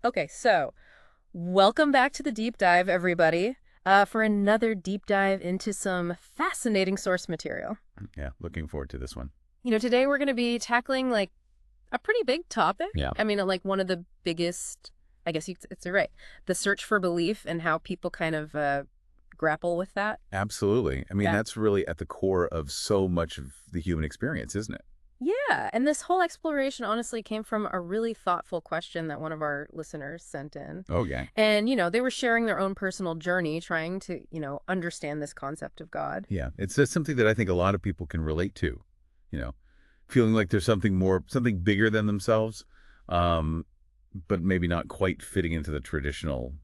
Okay, so welcome back to the deep dive, everybody, for another deep dive into some fascinating source material. Yeah, looking forward to this one. Today we're going to be tackling like a pretty big topic. Yeah. I mean, like one of the biggest, I guess it's right, the search for belief and how people kind of grapple with that. Absolutely. I mean, Yeah. that's really at the core of so much of the human experience, isn't it? Yeah, and this whole exploration honestly came from a really thoughtful question that one of our listeners sent in. Oh, yeah. And, they were sharing their own personal journey trying to, understand this concept of God. Yeah. It's just something that I think a lot of people can relate to, you know, feeling like there's something more, something bigger than themselves, um, but maybe not quite fitting into the traditional,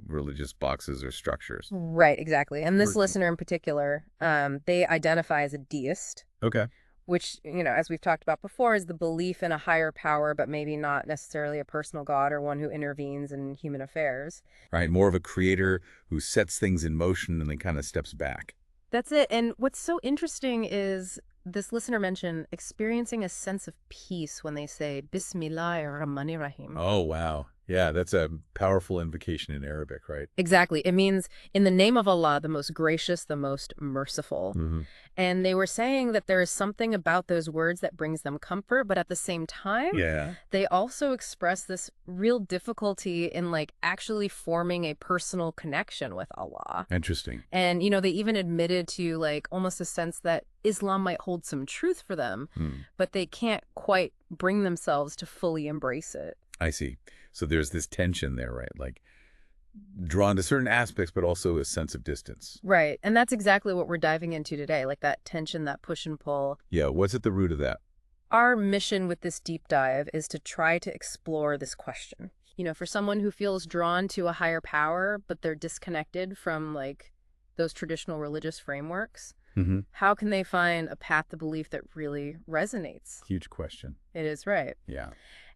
religious boxes or structures. Right, exactly. And this Right. listener in particular, they identify as a deist, Okay. which, as we've talked about before, is the belief in a higher power, but maybe not necessarily a personal God or one who intervenes in human affairs. Right. More of a creator who sets things in motion and then kind of steps back. That's it. And what's so interesting is this listener mentioned experiencing a sense of peace when they say Bismillah ar-Rahman ar-Rahim. Oh, wow. Yeah, that's a powerful invocation in Arabic, right? Exactly. It means in the name of Allah, the most gracious, the most merciful. Hmm. And they were saying that there is something about those words that brings them comfort, but at the same time, Yeah. they also express this real difficulty in like actually forming a personal connection with Allah. Interesting. And, they even admitted to like almost a sense that Islam might hold some truth for them, Hmm. but they can't quite bring themselves to fully embrace it. I see. So there's this tension there, right? Like drawn to certain aspects, but also a sense of distance. Right. And that's exactly what we're diving into today, like that tension, that push and pull. Yeah. What's at the root of that? Our mission with this deep dive is to try to explore this question. For someone who feels drawn to a higher power, but they're disconnected from like those traditional religious frameworks, Hmm. how can they find a path to belief that really resonates? Huge question. It is right. Yeah.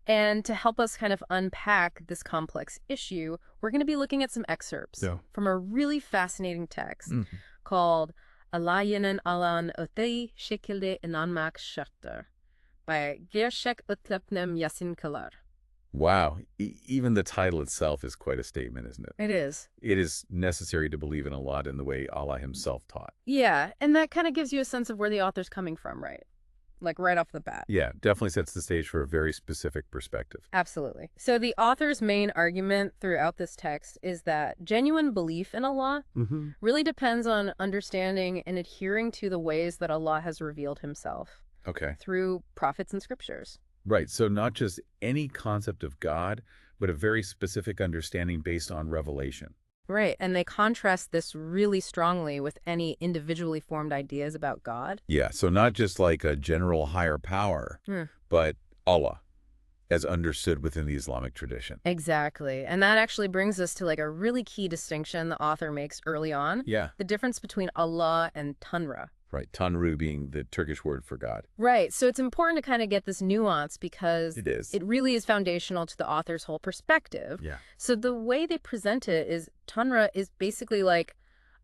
And to help us kind of unpack this complex issue, we're going to be looking at some excerpts So. from a really fascinating text Mhm. called Alayenin Alan Ötey Şekilde İnanmak Şarttır by Gershek Utlapnem Yasin Kalar. Wow. Even the title itself is quite a statement, isn't it? It is. It is necessary to believe in a lot in the way Allah himself taught. Yeah, and that kind of gives you a sense of where the author's coming from, right? Like right off the bat. Yeah, definitely sets the stage for a very specific perspective. Absolutely. So the author's main argument throughout this text is that genuine belief in Allah Mm-hmm. really depends on understanding and adhering to the ways that Allah has revealed himself Okay. through prophets and scriptures. Right. So not just any concept of God, but a very specific understanding based on revelation. Right. And they contrast this really strongly with any individually formed ideas about God. Yeah. So not just like a general higher power, Hmm. but Allah as understood within the Islamic tradition. Exactly. And that actually brings us to like a really key distinction the author makes early on, Yeah. the difference between Allah and Tanra. Right. Tanru being the Turkish word for God. Right. So it's important to kind of get this nuance because It is. it really is foundational to the author's whole perspective. Yeah. So the way they present it is Tanra is basically like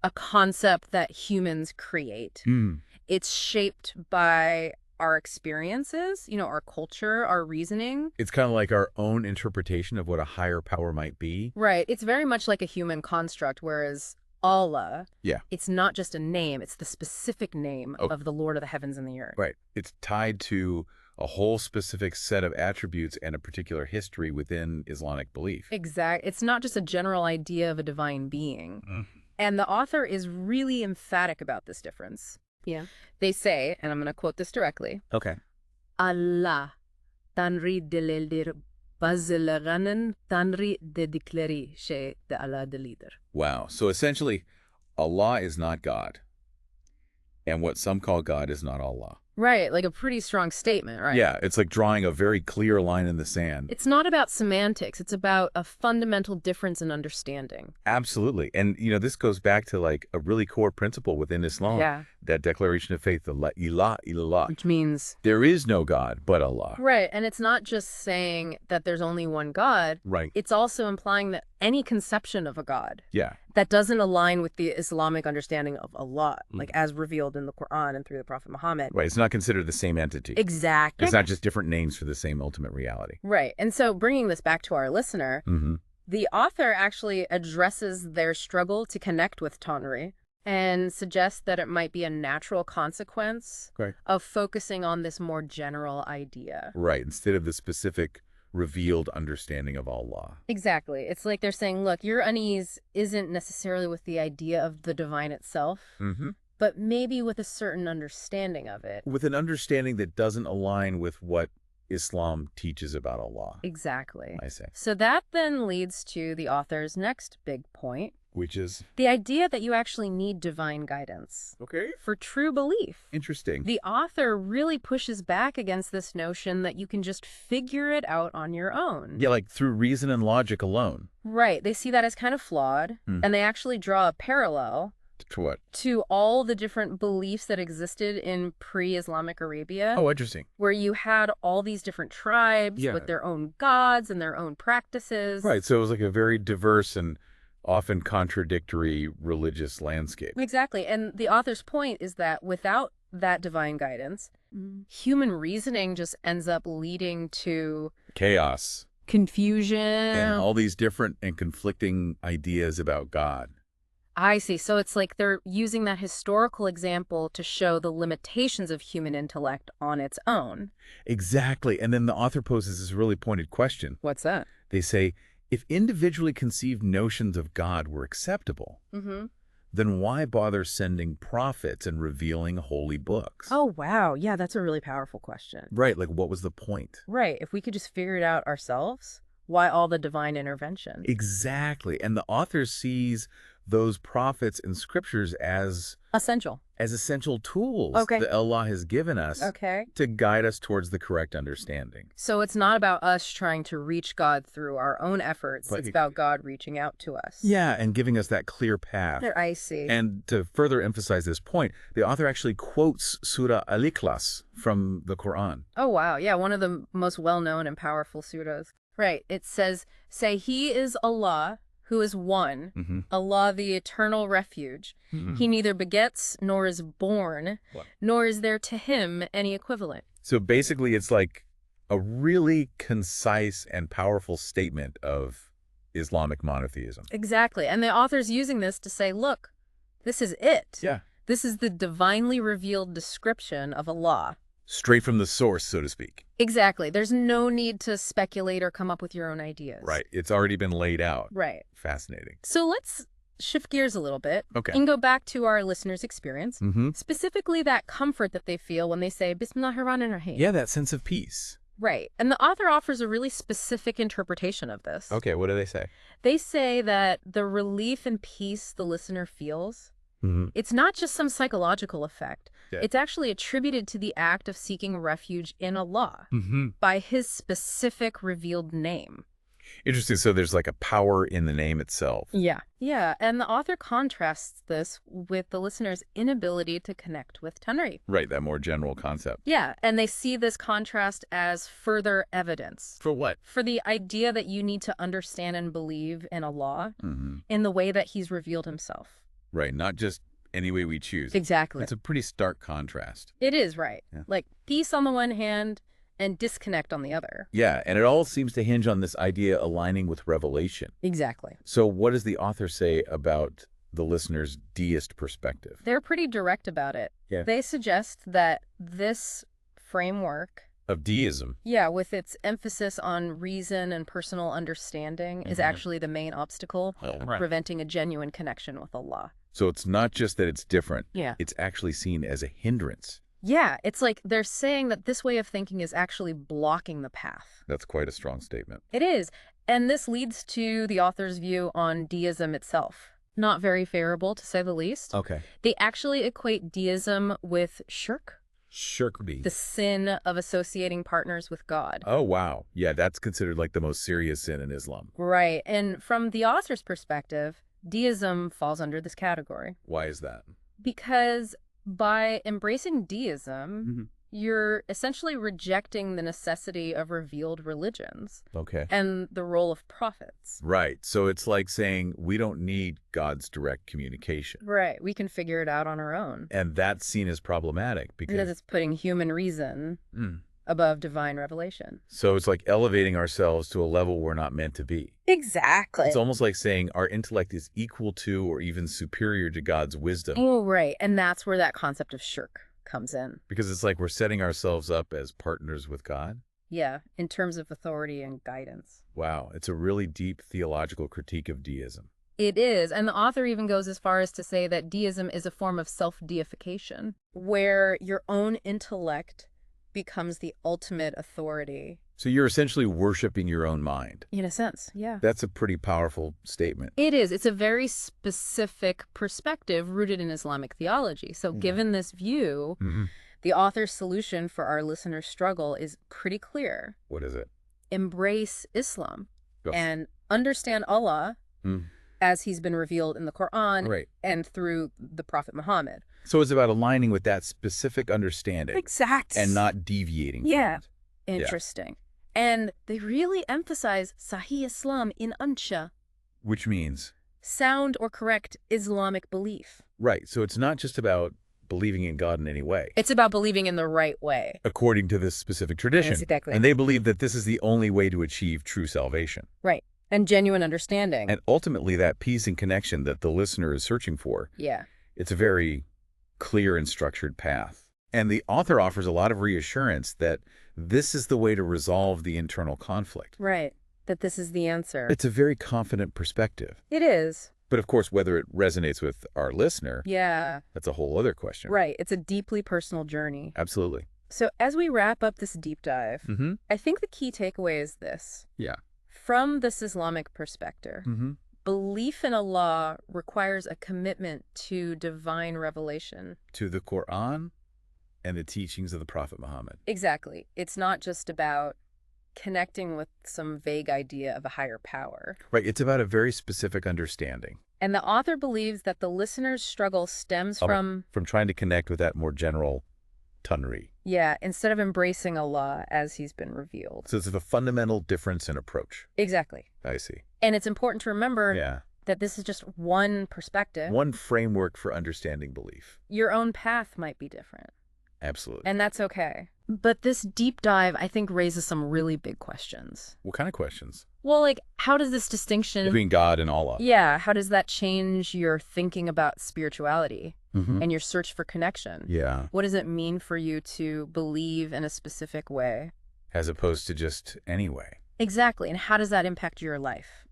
a concept that humans create. Mm. It's shaped by our experiences, our culture, our reasoning. It's kind of like our own interpretation of what a higher power might be. Right. It's very much like a human construct, whereas Allah, Yeah. it's not just a name, it's the specific name Oh. of the Lord of the heavens and the earth. Right. It's tied to a whole specific set of attributes and a particular history within Islamic belief. Exact. It's not just a general idea of a divine being. Mm. And the author is really emphatic about this difference. Yeah. They say, and I'm going to quote this directly, Okay. Allah tanri deleldir bazılaganen tanri dedikleri şey de Allah delidir. Wow. So essentially, Allah is not God. And what some call God is not Allah. Right, like a pretty strong statement, right? Yeah, it's like drawing a very clear line in the sand. It's not about semantics. It's about a fundamental difference in understanding. Absolutely. And, this goes back to like a really core principle within Islam Yeah. that declaration of faith, the la ilah illallah. Which means, There is no God but Allah. right, and it's not just saying that there's only one God. Right. It's also implying that any conception of a God Yeah. that doesn't align with the Islamic understanding of Allah, like as revealed in the Quran and through the Prophet Muhammad. Right. It's not considered the same entity. Exactly. It's not just different names for the same ultimate reality. Right. And so bringing this back to our listener, Mm-hmm. the author actually addresses their struggle to connect with Tanri and suggests that it might be a natural consequence Okay. of focusing on this more general idea. Right. Instead of the specific revealed understanding of Allah. Exactly. It's like they're saying, look, your unease isn't necessarily with the idea of the divine itself, Mm-hmm. but maybe with a certain understanding of it. With an understanding that doesn't align with what Islam teaches about Allah. Exactly. I say. So that then leads to the author's next big point, Which is the idea that you actually need divine guidance okay. for true belief. Interesting. The author really pushes back against this notion that you can just figure it out on your own. Yeah, like through reason and logic alone. Right. They see that as kind of flawed, and they actually draw a parallel To what? to all the different beliefs that existed in pre-Islamic Arabia, Oh, interesting. where you had all these different tribes Yeah. with their own gods and their own practices. Right. So it was like a very diverse and often contradictory religious landscape. Exactly. And the author's point is that without that divine guidance, human reasoning just ends up leading to Chaos. confusion. And all these different and conflicting ideas about God. I see. So it's like they're using that historical example to show the limitations of human intellect on its own. Exactly. And then the author poses this really pointed question. What's that? They say, if individually conceived notions of God were acceptable, then why bother sending prophets and revealing holy books? Oh, wow. Yeah, that's a really powerful question. Right. Like, what was the point? Right. If we could just figure it out ourselves, why all the divine intervention? Exactly. And the author sees those prophets and scriptures as essential tools that Allah has given us to guide us towards the correct understanding. So it's not about us trying to reach God through our own efforts. But it's about God reaching out to us. Yeah, and giving us that clear path. I see. And to further emphasize this point, the author actually quotes Surah Al-Ikhlas from the Quran. Oh, wow. Yeah, one of the most well-known and powerful surahs. Right. It says, say, He is Allah, who is one, Allah the eternal refuge. He neither begets nor is born, nor is there to him any equivalent. So basically, it's like a really concise and powerful statement of Islamic monotheism. Exactly. And the author's using this to say, look, this is it. Yeah. This is the divinely revealed description of Allah. Straight from the source, so to speak. Exactly. There's no need to speculate or come up with your own ideas. Right. It's already been laid out. Right. Fascinating. So let's shift gears a little bit Okay. and go back to our listeners' experience, specifically that comfort that they feel when they say Bismillahirrahmanirrahim. Yeah, that sense of peace. Right. And the author offers a really specific interpretation of this. Okay, what do they say? They say that the relief and peace the listener feels, it's not just some psychological effect. Yeah. It's actually attributed to the act of seeking refuge in Allah by his specific revealed name. Interesting. So there's like a power in the name itself. Yeah. Yeah. And the author contrasts this with the listener's inability to connect with Tanri. Right, that more general concept. Yeah. And they see this contrast as further evidence. For what? For the idea that you need to understand and believe in Allah in the way that he's revealed himself. Right, not just any way we choose. Exactly. It's a pretty stark contrast. It is, right. Yeah. Like peace on the one hand and disconnect on the other. Yeah, and it all seems to hinge on this idea aligning with revelation. Exactly. So what does the author say about the listener's deist perspective? They're pretty direct about it. Yeah. They suggest that this framework, Of deism. yeah, with its emphasis on reason and personal understanding, is actually the main obstacle preventing a genuine connection with Allah. So it's not just that it's different. Yeah. It's actually seen as a hindrance. Yeah, it's like they're saying that this way of thinking is actually blocking the path. That's quite a strong statement. It is. And this leads to the author's view on deism itself. Not very favorable, to say the least. Okay. They actually equate deism with shirk, Shirk-be. the sin of associating partners with God. Oh, wow. Yeah, that's considered like the most serious sin in Islam. Right. And from the author's perspective, deism falls under this category Why is that? because By embracing deism, Mhm. you're essentially rejecting the necessity of revealed religions Okay. and the role of prophets. Right. So it's like saying we don't need God's direct communication. Right. We can figure it out on our own. And that's seen as problematic Because because it's putting human reason Mm. above divine revelation. So it's like elevating ourselves to a level we're not meant to be. Exactly. It's almost like saying our intellect is equal to or even superior to God's wisdom. Oh, right. And that's where that concept of shirk comes in. Because it's like we're setting ourselves up as partners with God. Yeah, in terms of authority and guidance. Wow, it's a really deep theological critique of deism. It is. And the author even goes as far as to say that deism is a form of self-deification, where your own intellect becomes the ultimate authority. So you're essentially worshiping your own mind. In a sense, yeah. That's a pretty powerful statement. It is. It's a very specific perspective rooted in Islamic theology. So given this view, Mhm. the author's solution for our listener's struggle is pretty clear. What is it? Embrace Islam Go. and understand Allah Mm. as he's been revealed in the Quran Right. and through the Prophet Muhammad. So it's about aligning with that specific understanding Exact. and not deviating Yeah. from it. Interesting. And they really emphasize Sahih Islam in Ansha, Which means, sound or correct Islamic belief. right, so it's not just about believing in God in any way, It's about believing in the right way. according to this specific tradition. Exactly. And they believe that this is the only way to achieve true salvation. Right. And genuine understanding. And ultimately, that peace and connection that the listener is searching for, Yeah. it's a very clear and structured path. And the author offers a lot of reassurance that this is the way to resolve the internal conflict. Right. That this is the answer. It's a very confident perspective. It is. But of course, whether it resonates with our listener, Yeah. that's a whole other question. Right. It's a deeply personal journey. Absolutely. So as we wrap up this deep dive, Mm-hmm. I think the key takeaway is this. Yeah. From this Islamic perspective, Mm-hmm. belief in Allah requires a commitment to divine revelation. To the Quran and the teachings of the Prophet Muhammad. Exactly. It's not just about connecting with some vague idea of a higher power. Right. It's about a very specific understanding And the author believes that the listener's struggle stems from, trying to connect with that more general Tanri. yeah, instead of embracing Allah as he's been revealed. So it's a fundamental difference in approach. Exactly. I see. And it's important to remember Yeah. that this is just one perspective. One framework for understanding belief. Your own path might be different. Absolutely. And that's okay. But this deep dive, I think, raises some really big questions. What kind of questions? Well, like, how does this distinction... Between God and Allah. Yeah, how does that change your thinking about spirituality Mm-hmm. and your search for connection? Yeah. What does it mean for you to believe in a specific way? As opposed to just anyway. Exactly. And how does that impact your life?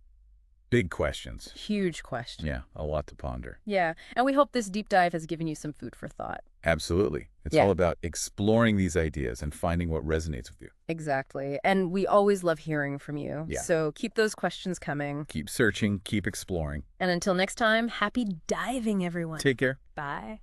Big questions. Huge question. Yeah. A lot to ponder. Yeah. And we hope this deep dive has given you some food for thought. Absolutely. It's Yeah. all about exploring these ideas and finding what resonates with you. Exactly. And we always love hearing from you. Yeah. So keep those questions coming. Keep searching, keep exploring. And until next time, happy diving, everyone. Take care. Bye.